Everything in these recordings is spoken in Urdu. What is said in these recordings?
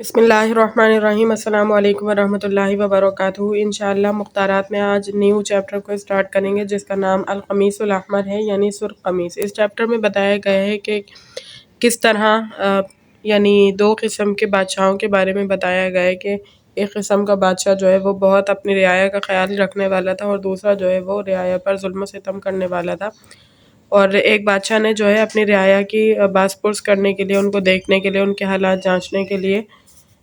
بسم اللہ الرحمن الرحیم۔ السلام علیکم ورحمۃ اللہ وبرکاتہ۔ انشاءاللہ مختارات میں آج نیو چیپٹر کو اسٹارٹ کریں گے جس کا نام القمیص الاحمر ہے، یعنی سرخ قمیص۔ اس چیپٹر میں بتایا گیا ہے کہ کس طرح یعنی دو قسم کے بادشاہوں کے بارے میں بتایا گیا ہے کہ ایک قسم کا بادشاہ جو ہے وہ بہت اپنی رعایا کا خیال رکھنے والا تھا، اور دوسرا جو ہے وہ رعایا پر ظلم و ستم کرنے والا تھا۔ اور ایک بادشاہ نے جو ہے اپنی رعایا کی باز پرس کرنے کے لیے، ان کو دیکھنے کے لیے، ان کے حالات جانچنے کے لیے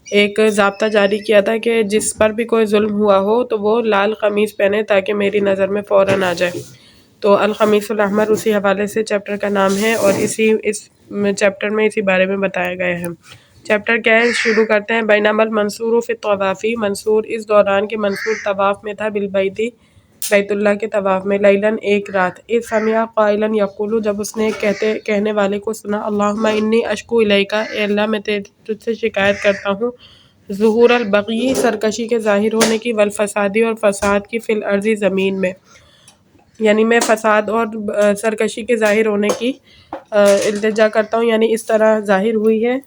ایک ضابطہ جاری کیا تھا کہ جس پر بھی کوئی ظلم ہوا ہو تو وہ لال قمیص پہنے تاکہ میری نظر میں فوراً آ جائے۔ تو القمیص الاحمر اسی حوالے سے چیپٹر کا نام ہے، اور اس چیپٹر میں اسی بارے میں بتایا گیا ہے۔ چیپٹر کیا ہے، شروع کرتے ہیں۔ بینما المنصور فی الطواف، منصور اس دوران کہ منصور طواف میں تھا، بالبیتی بیت اللہ کے طواف میں، لیلاً ایک رات، اذ سمع قائلا یقول، جب اس نے کہنے والے کو سنا، اللہم انی اشکو الیک، اے اللہ میں تجھ سے شکایت کرتا ہوں، ظہور البغی، سرکشی کے ظاہر ہونے کی، والفسادی، اور فساد کی، فی الارض، زمین میں، یعنی میں فساد اور سرکشی کے ظاہر ہونے کی التجا کرتا ہوں، یعنی اس طرح ظاہر ہوئی ہے۔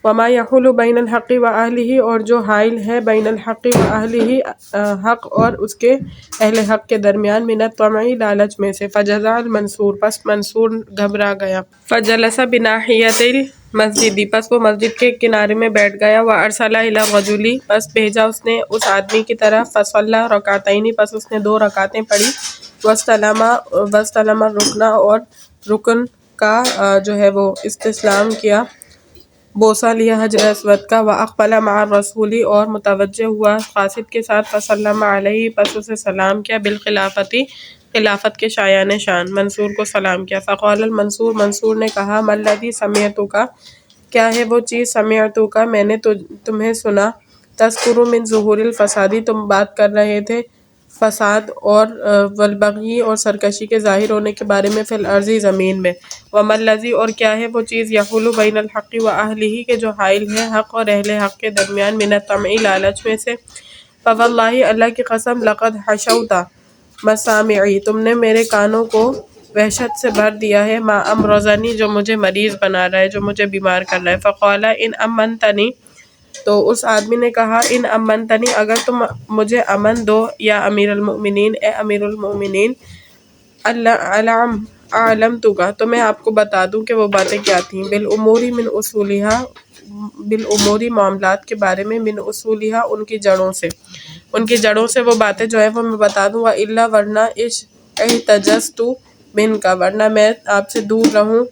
وما یحول بین الحق و اہلہ، اور جو حائل ہے بین الحق و اہلہ، حق اور اس کے اہل حق کے درمیان، من الطمع، لالچ میں سے، فجزع المنصور، پس منصور گھبرا گیا، فجلس بناحیۃ المسجد، پس وہ مسجد کے کنارے میں بیٹھ گیا، وارسل الی الرجل، پس بھیجا اس نے اس آدمی کی طرف، فصلی رکعتین، پس اس نے 2 رکعتیں پڑھی، واستلم الرکن، اور رکن کا جو ہے وہ استسلام کیا، بوسہ لیا حجر اسود کا، واقبل مع الرسول، اور متوجہ ہوا قاصد کے ساتھ، فسلم علیہ، پس اسے سلام کیا، بالخلافتی، خلافت کے شایان شان، منصور کو سلام کیا، فقال المنصور، منصور نے کہا، ما الذی سمعتک، کیا ہے وہ چیز، سمعتک، میں نے تمہیں سنا، تذکر من ظہور الفساد، تم بات کر رہے تھے فساد اور والبغی، اور سرکشی کے ظاہر ہونے کے بارے میں، فی الارض، زمین میں، وما الذی، اور کیا ہے وہ چیز، یحول بین الحق و اہلہ، کہ جو حائل ہے حق اور اہل حق کے درمیان، من الطمع، لالچ میں سے، فواللہ، اللہ کی قسم، لقد حشوت مسامعی، تم نے میرے کانوں کو وحشت سے بھر دیا ہے، ما امرضنی، جو مجھے مریض بنا رہا ہے، جو مجھے بیمار کر رہا ہے، فقال ان امنتنی، تو اس آدمی نے کہا، ان امنتنی، اگر تم مجھے امن دو، یا امیر المؤمنین، اے امیر المؤمنین، اعلمتک، تو میں آپ کو بتا دوں کہ وہ باتیں کیا تھیں، بالامور من اصولہا، بالامور، معاملات کے بارے میں، من اصولہا، ان کی جڑوں سے، ان کی جڑوں سے وہ باتیں جو ہے وہ میں بتا دوں، والا، ورنہ، احتجزت منک، ورنہ میں آپ سے دور رہوں،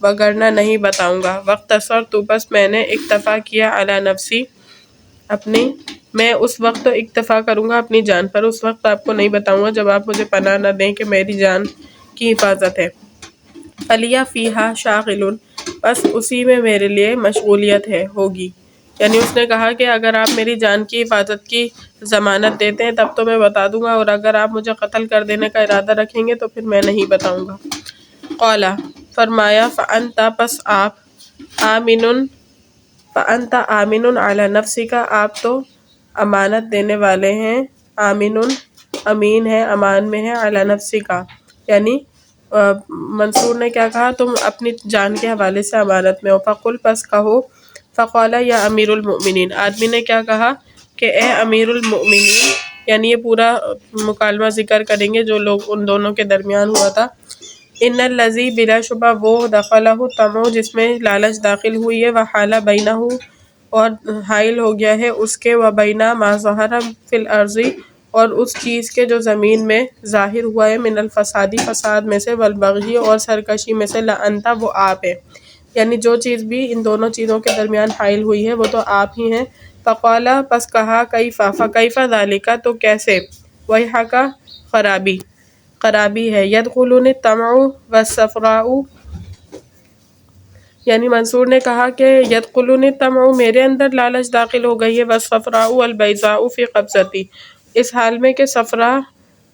وگرنہ نہیں بتاؤں گا، واختصرت، بس میں نے اکتفا کیا، علی نفسی، اپنی، میں اس وقت اکتفا کروں گا اپنی جان پر، اس وقت آپ کو نہیں بتاؤں گا جب آپ مجھے پناہ نہ دیں کہ میری جان کی حفاظت ہے، فلیہ فیہا شاغل، بس اسی میں میرے لیے مشغولیت ہوگی، یعنی اس نے کہا کہ اگر آپ میری جان کی حفاظت کی ضمانت دیتے ہیں تب تو میں بتا دوں گا، اور اگر آپ مجھے قتل کر دینے کا ارادہ رکھیں گے تو پھر میں نہیں بتاؤں گا۔ قال، فرمایا، فانت، پس آپ، آمن، فانت آمن علی نفسک، آپ تو امانت دینے والے ہیں، آمن، امین ہے، امان میں ہے، علی نفسک، یعنی منصور نے کیا کہا، تم اپنی جان کے حوالے سے امانت میں ہو، فقل، پس کہو، فقال یا امیر المؤمنین، آدمی نے کیا کہا کہ اے امیر المؤمنین، یعنی یہ پورا مکالمہ ذکر کریں گے جو لوگ ان دونوں کے درمیان ہوا تھا، ان الذی، بلا شبہ وہ، دخلہ الطمع، جس میں لالچ داخل ہوئی ہے، وحال بینہ، اور حائل ہو گیا ہے اس کے، وبین ما ظہر فی الارض، اور اس چیز کے جو زمین میں ظاہر ہوا ہے، من الفسادی، فساد میں سے، والبغی، اور سرکشی میں سے، لانت، وہ آپ ہے، یعنی جو چیز بھی ان دونوں چیزوں کے درمیان حائل ہوئی ہے وہ تو آپ ہی ہیں، فقال، پس کہا، کیف، فکیف ذالک، تو کیسے، ویحک، خرابی ہے، یدخلنی الطمع والصفراء، یعنی منصور نے کہا کہ یدخلنی الطمع، میرے اندر لالچ داخل ہو گئی ہے، والصفراء والبیضاء فی قبضتی، اس حال میں کہ صفرا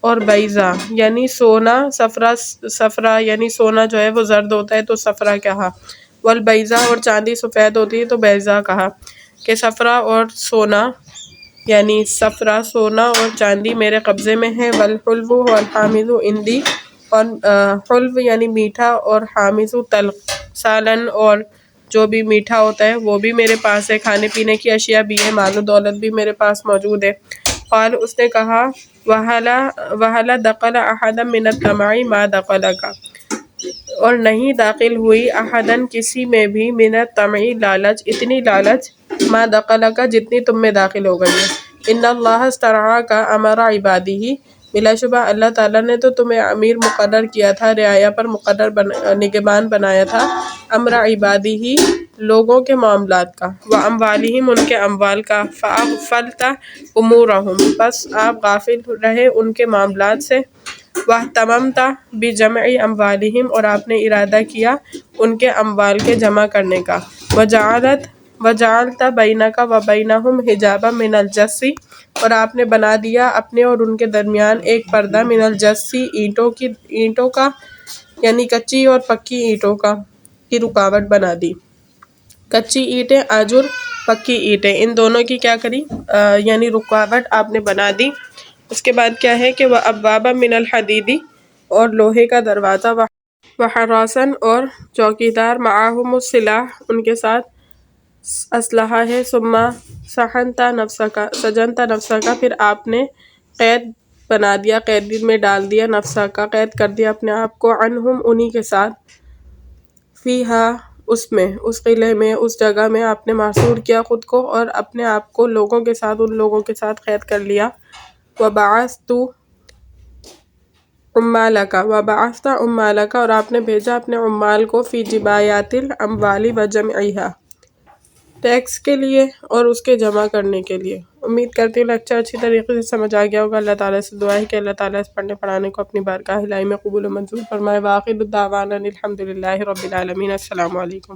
اور بیضاء، یعنی سونا، صفرا یعنی سونا جو ہے وہ زرد ہوتا ہے تو صفرا کہا، والبیضاء، اور چاندی سفید ہوتی ہے تو بیضاء کہا، کہ صفرا اور سونا، یعنی صفرا، سونا اور چاندی میرے قبضے میں ہے، والحلو والحامض عندی، اور حلو یعنی میٹھا، اور حامض تلخ، سالن اور جو بھی میٹھا ہوتا ہے وہ بھی میرے پاس ہے، کھانے پینے کی اشیاء بھی ہے، مال و دولت بھی میرے پاس موجود ہے۔ قال اس نے کہا وَهَلَ دَخَلَ أَحَدًا مِنَ الطَّمَعِ مَا دَخَلَكَ، اور نہیں داخل ہوئی احدن کسی میں بھی من الطمع لالچ، اتنی لالچ ما دخلک جتنی تم میں داخل ہو گئی ہے۔ ان اللہ استرعاک امر عبادہ، بلا شبہ اللہ تعالیٰ نے تو تمہیں امیر مقرر کیا تھا، رعایا پر مقرر نگہبان بنایا تھا، امر عبادہ لوگوں کے معاملات کا، واموالہم ان کے اموال کا، فاغفلت امورہم بس آپ غافل رہے ان کے معاملات سے، واہتممت بجمع اموالہم اور آپ نے ارادہ کیا ان کے اموال کے جمع کرنے کا، وجعلت بینک وبینہم حجابا من الجص، اور آپ نے بنا دیا اپنے اور ان کے درمیان ایک پردہ من الجص اینٹوں کا، یعنی کچی اور پکی اینٹوں کی رکاوٹ بنا دی۔ کچی اینٹیں آجر، پکی اینٹیں، ان دونوں کی کیا کری یعنی رکاوٹ آپ نے بنا دی۔ اس کے بعد کیا ہے کہ وَأَبْوَابًا مِنَ الْحَدِيدِ، اور لوہے کا دروازہ، وَحَرَاسًا اور چوکیدار، مَعَهُمُ السِّلَاحُ ان کے ساتھ اسلحہ ہے، ثُمَّ سَجَنْتَ نَفْسَكَ پھر آپ نے قید بنا دیا، قید میں ڈال دیا، نفسہ کا قید کر دیا اپنے آپ کو، عنہم انہی کے ساتھ، فیہا اس میں، اس قلعے میں، اس جگہ میں آپ نے محصور کیا خود کو اور اپنے آپ کو لوگوں کے ساتھ، ان لوگوں کے ساتھ قید کر لیا۔ وَبَعَثْتُ عُمَّالَكَ اور آپ نے بھیجا اپنے عمال کو، فی جبایات الاموال وجمعها ٹیکس کے لیے اور اس کے جمع کرنے کے لیے۔ امید کرتی ہوں لیکچر اچھی طریقے سے سمجھ آ گیا ہوگا۔ اللہ تعالیٰ سے دعا ہے کہ اللہ تعالیٰ اس پڑھنے پڑھانے کو اپنی بارگاہ الہی میں قبول و منظور فرمائے۔ وآخر دعوانا الحمد للہ رب العالمین۔ السلام علیکم۔